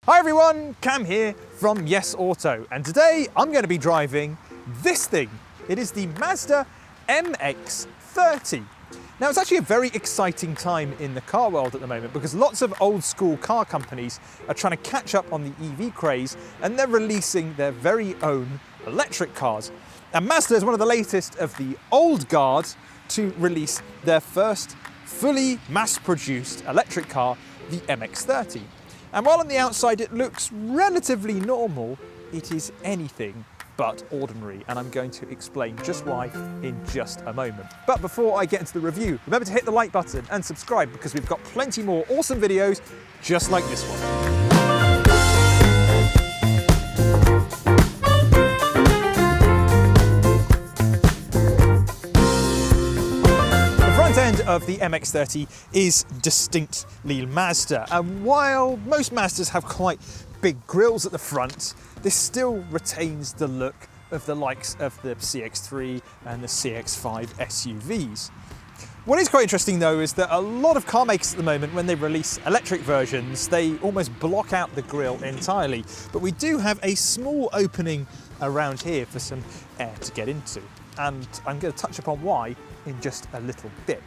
Hi everyone, Cam here from Yes Auto, and today I'm going to be driving this thing. It is the Mazda MX-30. Now it's actually a very exciting time in the car world at the moment because lots of old school car companies are trying to catch up on the EV craze and they're releasing their very own electric cars. And Mazda is one of the latest of the old guard to release their first fully mass-produced electric car, the MX-30. And while on the outside it looks relatively normal, it is anything but ordinary, and I'm going to explain just why in just a moment. But before I get into the review, remember to hit the like button and subscribe because we've got plenty more awesome videos just like this one. End of the MX-30 is distinctly Mazda, and while most Mazdas have quite big grills at the front, this still retains the look of the likes of the CX-3 and the CX-5 SUVs. What is quite interesting though is that a lot of car makers at the moment, when they release electric versions, they almost block out the grille entirely, but we do have a small opening around here for some air to get into, and I'm going to touch upon why in just a little bit.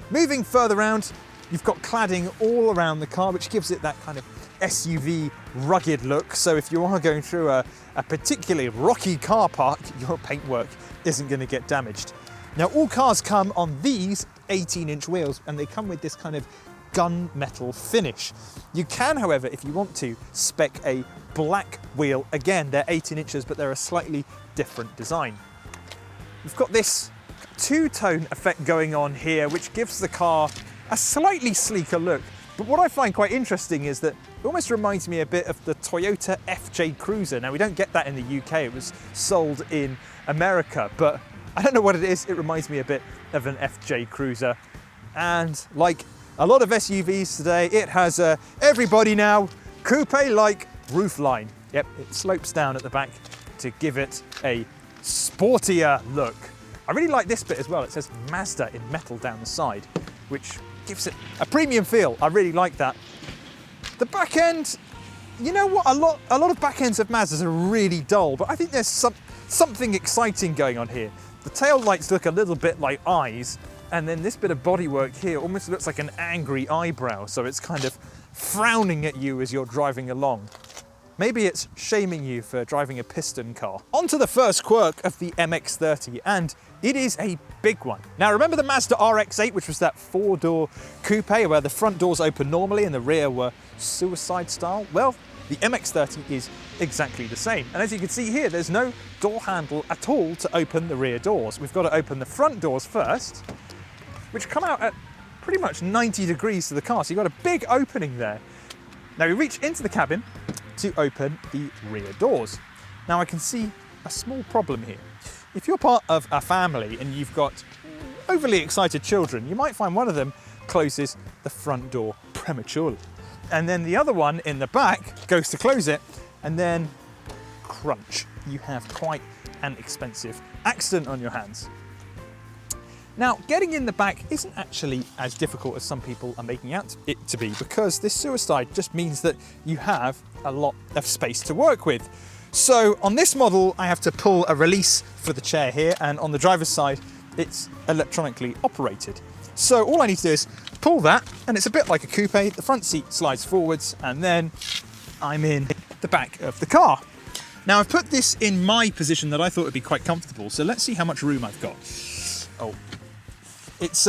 Moving further around, you've got cladding all around the car, which gives it that kind of SUV rugged look. So if you are going through a particularly rocky car park, your paintwork isn't going to get damaged. Now, all cars come on these 18-inch wheels, and they come with this kind of gunmetal finish. You can, however, if you want to, spec a black wheel. Again, they're 18 inches, but they're a slightly different design. We've got this two-tone effect going on here, which gives the car a slightly sleeker look. But what I find quite interesting is that it almost reminds me a bit of the Toyota FJ Cruiser. Now, we don't get that in the UK, it was sold in America, but I don't know what it is, it reminds me a bit of an FJ Cruiser. And like a lot of SUVs today, it has a everybody now coupe-like roofline. Yep, it slopes down at the back to give it a sportier look. I really like this bit as well. It says Mazda in metal down the side, which gives it a premium feel. I really like that. The back end, you know what? A lot of back ends of Mazdas are really dull, but I think there's something exciting going on here. The tail lights look a little bit like eyes, and then this bit of bodywork here almost looks like an angry eyebrow, so it's kind of frowning at you as you're driving along. Maybe it's shaming you for driving a piston car. On to the first quirk of the MX-30, and it is a big one. Now remember the Mazda RX-8, which was that four-door coupe where the front doors open normally and the rear were suicide style? Well, the MX-30 is exactly the same. And as you can see here, there's no door handle at all to open the rear doors. We've got to open the front doors first, which come out at pretty much 90 degrees to the car. So you've got a big opening there. Now we reach into the cabin to open the rear doors. Now I can see a small problem here. If you're part of a family and you've got overly excited children, you might find one of them closes the front door prematurely. And then the other one in the back goes to close it, and then crunch. You have quite an expensive accident on your hands. Now, getting in the back isn't actually as difficult as some people are making out it to be, because this suicide just means that you have a lot of space to work with. So on this model, I have to pull a release for the chair here, and on the driver's side, it's electronically operated. So all I need to do is pull that, and it's a bit like a coupe. The front seat slides forwards, and then I'm in the back of the car. Now, I've put this in my position that I thought would be quite comfortable, so let's see how much room I've got. Oh. It's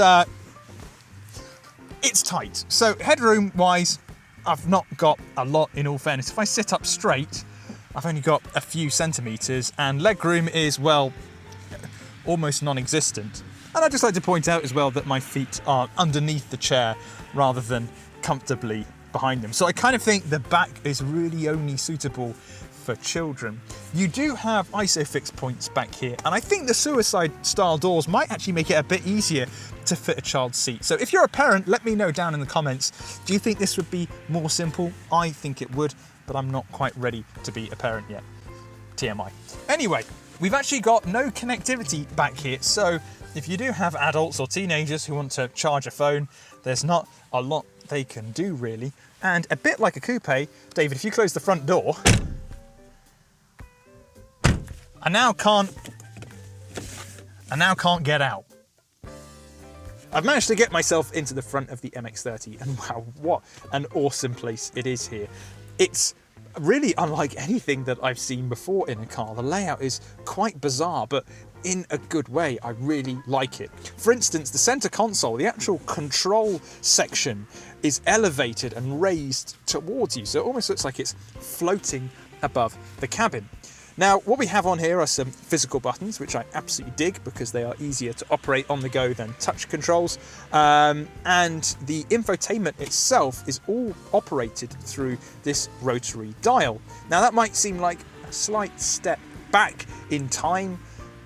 tight. So headroom wise, I've not got a lot in all fairness. If I sit up straight, I've only got a few centimetres, and legroom is, well, almost non-existent. And I'd just like to point out as well that my feet are underneath the chair rather than comfortably behind them. So I kind of think the back is really only suitable for children. You do have ISOFIX points back here, and I think the suicide style doors might actually make it a bit easier to fit a child's seat. So if you're a parent, let me know down in the comments, do you think this would be more simple? I think it would, but I'm not quite ready to be a parent yet. TMI. Anyway, we've actually got no connectivity back here, so if you do have adults or teenagers who want to charge a phone, there's not a lot they can do really. And a bit like a coupe, David, if you close the front door, I now can't get out. I've managed to get myself into the front of the MX-30, and wow, what an awesome place it is here. It's really unlike anything that I've seen before in a car. The layout is quite bizarre, but in a good way. I really like it. For instance, the center console, the actual control section, is elevated and raised towards you, so it almost looks like it's floating above the cabin. Now, what we have on here are some physical buttons, which I absolutely dig because they are easier to operate on the go than touch controls. And the infotainment itself is all operated through this rotary dial. Now, that might seem like a slight step back in time.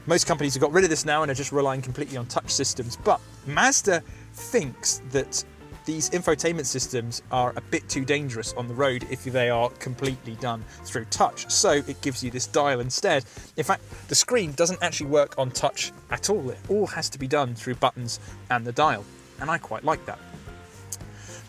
Most companies have got rid of this now and are just relying completely on touch systems, but Mazda thinks that these infotainment systems are a bit too dangerous on the road if they are completely done through touch. So it gives you this dial instead. In fact, the screen doesn't actually work on touch at all. It all has to be done through buttons and the dial. And I quite like that.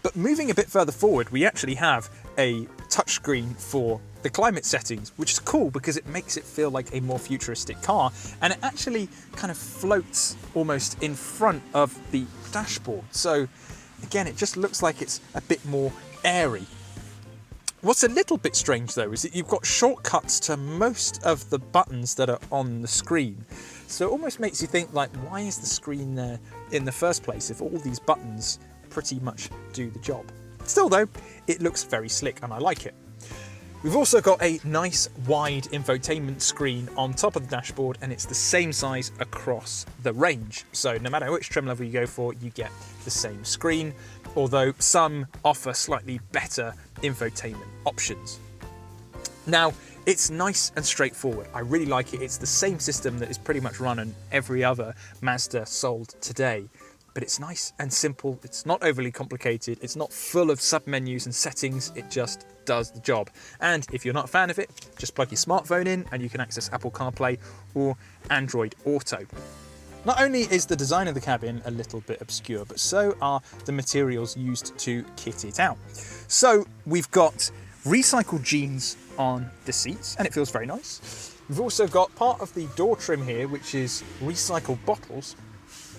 But moving a bit further forward, we actually have a touchscreen for the climate settings, which is cool because it makes it feel like a more futuristic car, and it actually kind of floats almost in front of the dashboard. So again, it just looks like it's a bit more airy. What's a little bit strange though is that you've got shortcuts to most of the buttons that are on the screen. So it almost makes you think, like, why is the screen there in the first place if all these buttons pretty much do the job? Still though, it looks very slick and I like it. We've also got a nice wide infotainment screen on top of the dashboard, and it's the same size across the range. So no matter which trim level you go for, you get the same screen, although some offer slightly better infotainment options. Now, it's nice and straightforward. I really like it. It's the same system that is pretty much run on every other Mazda sold today. But it's nice and simple. It's not overly complicated. It's not full of sub-menus and settings. It just does the job. And if you're not a fan of it, just plug your smartphone in and you can access Apple CarPlay or Android Auto. Not only is the design of the cabin a little bit obscure, but so are the materials used to kit it out. So we've got recycled jeans on the seats, and it feels very nice. We've also got part of the door trim here, which is recycled bottles.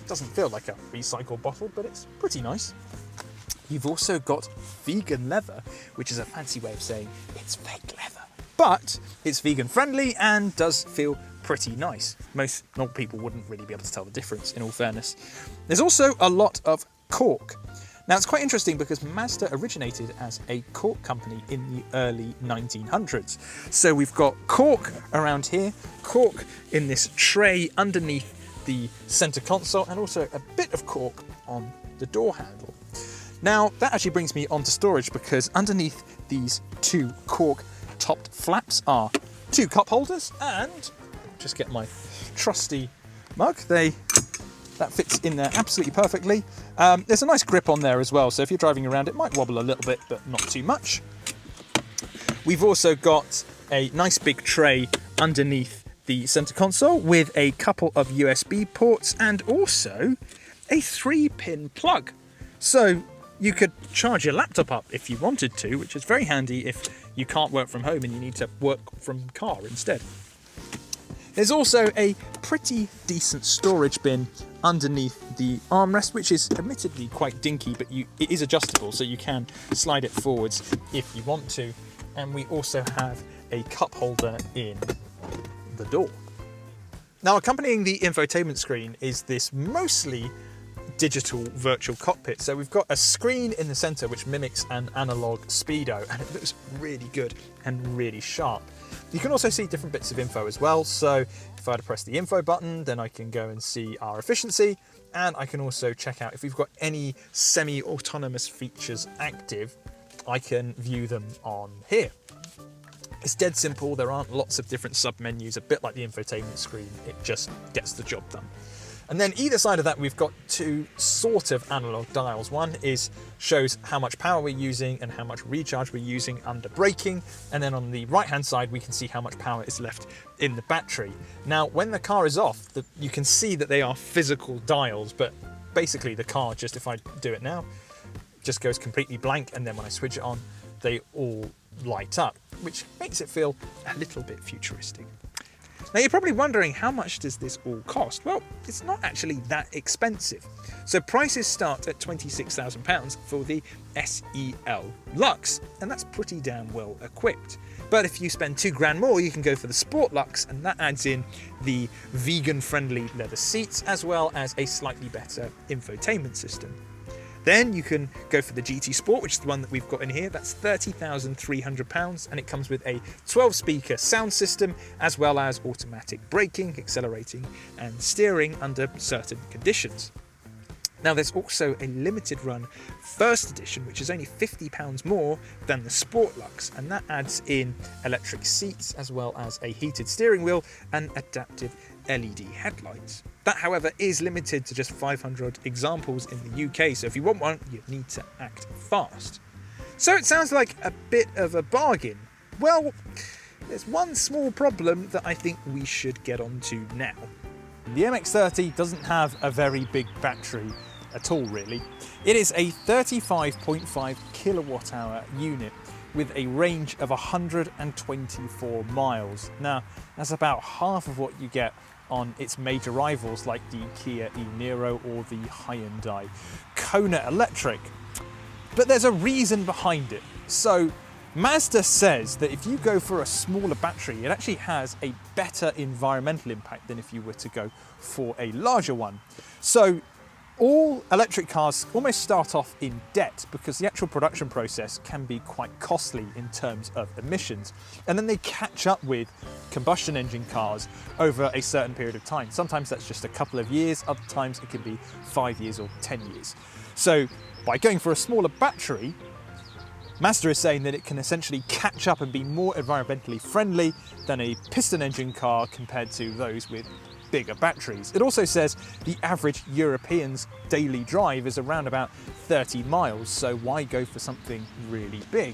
Doesn't feel like a recycled bottle, but it's pretty nice. You've also got vegan leather, which is a fancy way of saying it's fake leather. But it's vegan friendly and does feel pretty nice. Most normal people wouldn't really be able to tell the difference, in all fairness. There's also a lot of cork. Now, it's quite interesting because Mazda originated as a cork company in the early 1900s. So we've got cork around here, cork in this tray underneath the center console, and also a bit of cork on the door handle. Now, that actually brings me onto storage, because underneath these two cork topped flaps are two cup holders, and just get my trusty mug. That fits in there absolutely perfectly. There's a nice grip on there as well, so if you're driving around it might wobble a little bit, but not too much. We've also got a nice big tray underneath the center console with a couple of USB ports and also a 3-pin plug. So you could charge your laptop up if you wanted to, which is very handy if you can't work from home and you need to work from car instead. There's also a pretty decent storage bin underneath the armrest, which is admittedly quite dinky, but it is adjustable, so you can slide it forwards if you want to. And we also have a cup holder in the door. Now, accompanying the infotainment screen is this mostly digital virtual cockpit. So we've got a screen in the center which mimics an analog speedo, and it looks really good and really sharp. You can also see different bits of info as well. So if I were to press the info button, then I can go and see our efficiency, and I can also check out if we've got any semi-autonomous features active. I can view them on here. It's dead simple. There aren't lots of different sub-menus, a bit like the infotainment screen. It just gets the job done. And then either side of that, we've got two sort of analog dials. One shows how much power we're using and how much recharge we're using under braking. And then on the right-hand side, we can see how much power is left in the battery. Now, when the car is off, you can see that they are physical dials, but basically the car, just if I do it now, just goes completely blank, and then when I switch it on, they all light up, which makes it feel a little bit futuristic. Now you're probably wondering, how much does this all cost? Well, it's not actually that expensive. So prices start at £26,000 for the SEL Luxe, and that's pretty damn well equipped. But if you spend £2 more, you can go for the Sport Luxe, and that adds in the vegan-friendly leather seats, as well as a slightly better infotainment system. Then you can go for the GT Sport, which is the one that we've got in here. That's £30,300, and it comes with a 12-speaker sound system, as well as automatic braking, accelerating, and steering under certain conditions. Now there's also a limited run first edition, which is only £50 more than the Sport Luxe, and that adds in electric seats, as well as a heated steering wheel and adaptive LED headlights. That, however, is limited to just 500 examples in the UK, so if you want one, you need to act fast. So it sounds like a bit of a bargain. Well, there's one small problem that I think we should get onto now. The MX-30 doesn't have a very big battery at all, really. It is a 35.5 kilowatt hour unit with a range of 124 miles. Now, that's about half of what you get on its major rivals like the Kia e-Niro or the Hyundai Kona Electric. But there's a reason behind it. So Mazda says that if you go for a smaller battery, it actually has a better environmental impact than if you were to go for a larger one. So all electric cars almost start off in debt because the actual production process can be quite costly in terms of emissions. And then they catch up with combustion engine cars over a certain period of time. Sometimes that's just a couple of years, other times it can be 5 years or 10 years. So by going for a smaller battery, Mazda is saying that it can essentially catch up and be more environmentally friendly than a piston engine car compared to those with bigger batteries. It also says the average European's daily drive is around about 30 miles, so why go for something really big?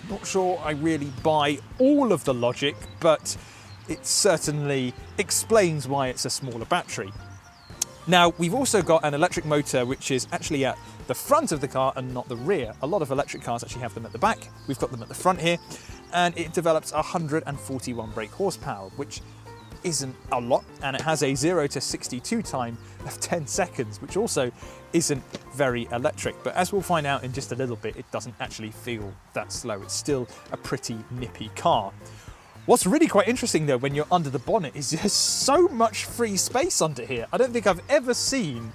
Not sure I really buy all of the logic, but it certainly explains why it's a smaller battery. Now, we've also got an electric motor which is actually at the front of the car and not the rear. A lot of electric cars actually have them at the back. We've got them at the front here, and it develops 141 brake horsepower, which isn't a lot, and it has a 0 to 62 time of 10 seconds, which also isn't very electric. But as we'll find out in just a little bit, it doesn't actually feel that slow. It's still a pretty nippy car. What's really quite interesting though, when you're under the bonnet, is there's so much free space under here. I don't think I've ever seen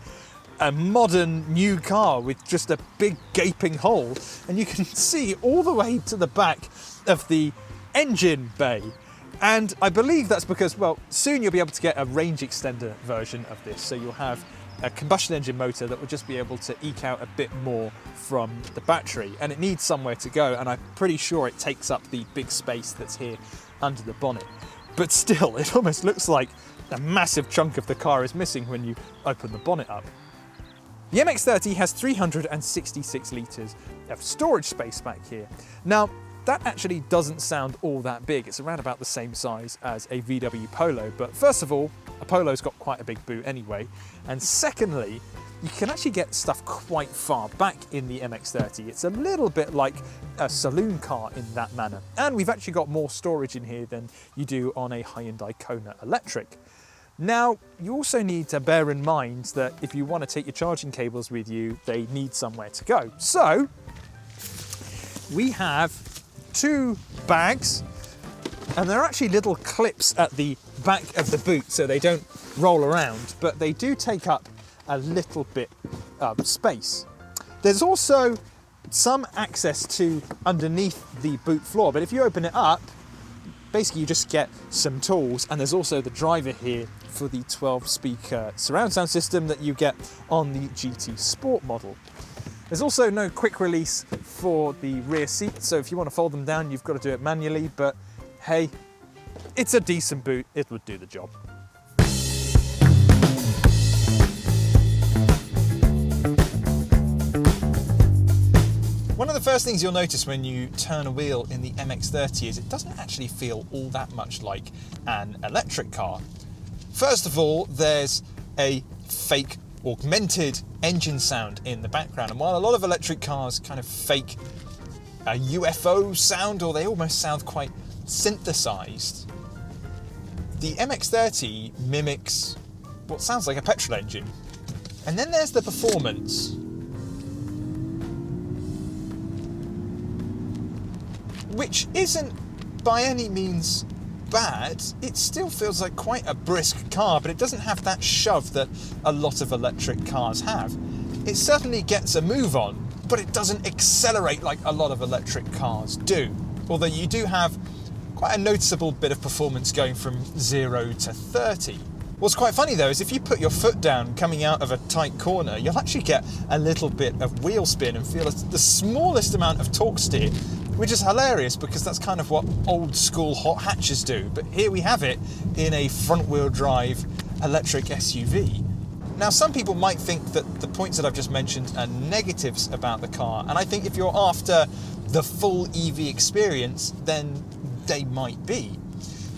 a modern new car with just a big gaping hole, and you can see all the way to the back of the engine bay. And I believe that's because, well, soon you'll be able to get a range extender version of this. So you'll have a combustion engine motor that will just be able to eke out a bit more from the battery. And it needs somewhere to go. And I'm pretty sure it takes up the big space that's here under the bonnet. But still, it almost looks like a massive chunk of the car is missing when you open the bonnet up. The MX-30 has 366 litres of storage space back here. Now, that actually doesn't sound all that big. It's around about the same size as a VW Polo. But first of all, a Polo's got quite a big boot anyway. And secondly, you can actually get stuff quite far back in the MX-30. It's a little bit like a saloon car in that manner. And we've actually got more storage in here than you do on a Hyundai Kona Electric. Now, you also need to bear in mind that if you want to take your charging cables with you, they need somewhere to go. So we have 2 bags, and they're actually little clips at the back of the boot so they don't roll around, but they do take up a little bit of space. There's also some access to underneath the boot floor, but if you open it up, basically you just get some tools, and there's also the driver here for the 12-speaker surround sound system that you get on the GT Sport model. There's also no quick release for the rear seat, so if you want to fold them down, you've got to do it manually, but hey, it's a decent boot, it would do the job. One of the first things you'll notice when you turn a wheel in the MX-30 is it doesn't actually feel all that much like an electric car. First of all, there's a fake augmented engine sound in the background. And while a lot of electric cars kind of fake a UFO sound, or they almost sound quite synthesized, the MX-30 mimics what sounds like a petrol engine. And then there's the performance, which isn't by any means bad. It still feels like quite a brisk car, but it doesn't have that shove that a lot of electric cars have. It certainly gets a move on, but it doesn't accelerate like a lot of electric cars do. Although you do have quite a noticeable bit of performance going from 0 to 30. What's quite funny though is if you put your foot down coming out of a tight corner, you'll actually get a little bit of wheel spin and feel the smallest amount of torque steer, which is hilarious because that's kind of what old school hot hatches do. But here we have it in a front wheel drive electric SUV. Now, some people might think that the points that I've just mentioned are negatives about the car, and I think if you're after the full EV experience, then they might be.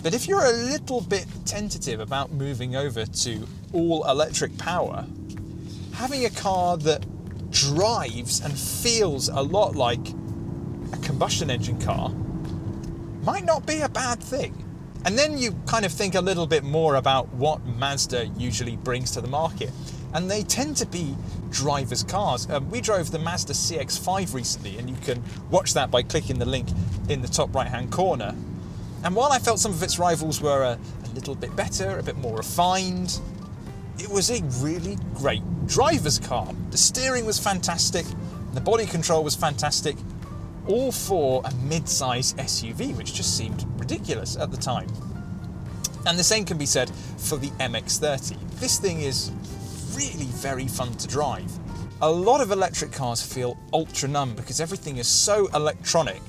But if you're a little bit tentative about moving over to all electric power, having a car that drives and feels a lot like a combustion engine car might not be a bad thing. And then you kind of think a little bit more about what Mazda usually brings to the market. And they tend to be drivers' cars. We drove the Mazda CX-5 recently, and you can watch that by clicking the link in the top right-hand corner. And while I felt some of its rivals were a little bit better, a bit more refined, it was a really great driver's car. The steering was fantastic, the body control was fantastic, all for a mid-size SUV, which just seemed ridiculous at the time. And the same can be said for the MX-30. This thing is really very fun to drive. A lot of electric cars feel ultra numb because everything is so electronic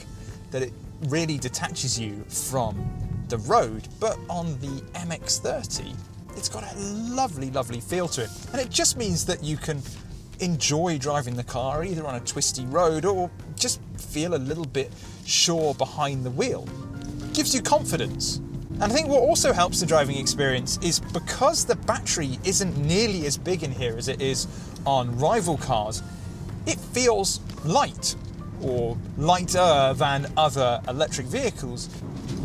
that it really detaches you from the road. But on the MX-30, it's got a lovely, lovely feel to it. And it just means that you can enjoy driving the car either on a twisty road or just feel a little bit sure behind the wheel. It gives you confidence. And I think what also helps the driving experience is because the battery isn't nearly as big in here as it is on rival cars, it feels light, or lighter than other electric vehicles.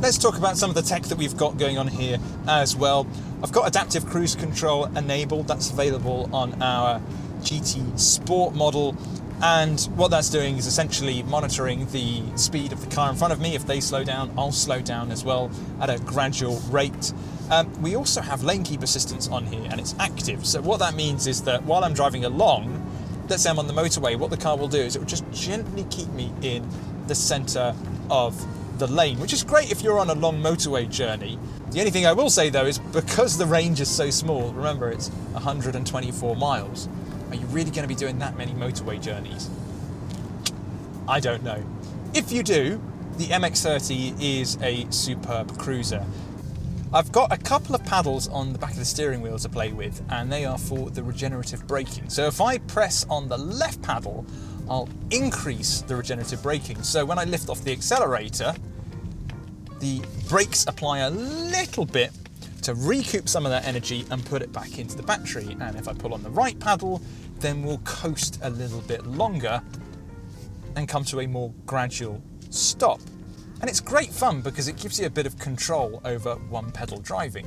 Let's talk about some of the tech that we've got going on here as well. I've got adaptive cruise control enabled. That's available on our GT Sport model, and what that's doing is essentially monitoring the speed of the car in front of me. If they slow down, I'll slow down as well at a gradual rate. We also have lane keep assistance on here, and it's active. So what that means is that while I'm driving along, let's say I'm on the motorway, what the car will do is it will just gently keep me in the centre of the lane, which is great if you're on a long motorway journey. The only thing I will say though is because the range is so small, remember it's 124 miles, are you really going to be doing that many motorway journeys? I don't know. If you do, the MX-30 is a superb cruiser. I've got a couple of paddles on the back of the steering wheel to play with, and they are for the regenerative braking. So if I press on the left paddle, I'll increase the regenerative braking. So when I lift off the accelerator, the brakes apply a little bit to recoup some of that energy and put it back into the battery. And if I pull on the right paddle, then we'll coast a little bit longer and come to a more gradual stop. And it's great fun because it gives you a bit of control over one pedal driving.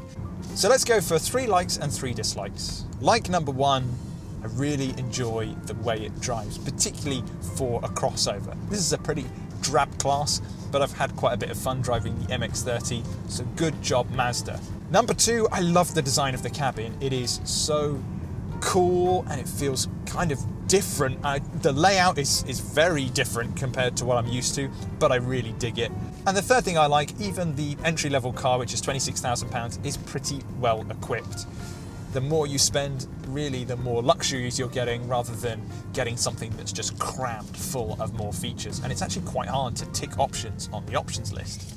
So let's go for 3 likes and 3 dislikes. Like number 1, I really enjoy the way it drives, particularly for a crossover. This is a pretty drab class, but I've had quite a bit of fun driving the MX-30, so good job Mazda. Number 2, I love the design of the cabin. It is so cool and it feels kind of different. The layout is very different compared to what I'm used to, but I really dig it. And the third thing I like, even the entry-level car, which is £26,000, is pretty well equipped. The more you spend, really, the more luxuries you're getting, rather than getting something that's just crammed full of more features. And it's actually quite hard to tick options on the options list.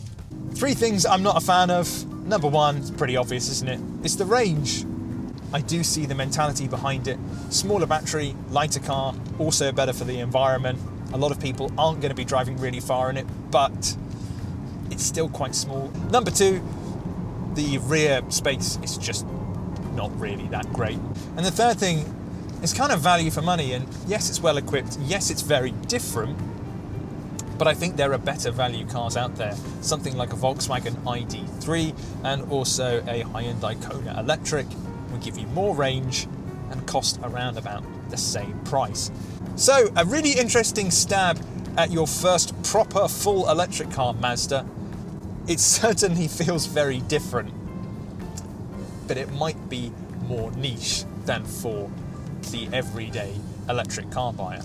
3 things I'm not a fan of. Number 1, it's pretty obvious, isn't it? It's the range. I do see the mentality behind it. Smaller battery, lighter car, also better for the environment. A lot of people aren't going to be driving really far in it, but it's still quite small. Number 2, the rear space is just not really that great. And the third thing It's kind of value for money, and yes, it's well equipped, yes, it's very different, but I think there are better value cars out there. Something like a Volkswagen ID.3 and also a Hyundai Kona Electric will give you more range and cost around about the same price. So a really interesting stab at your first proper full electric car, Mazda. It certainly feels very different, but it might be more niche than for the everyday electric car buyer.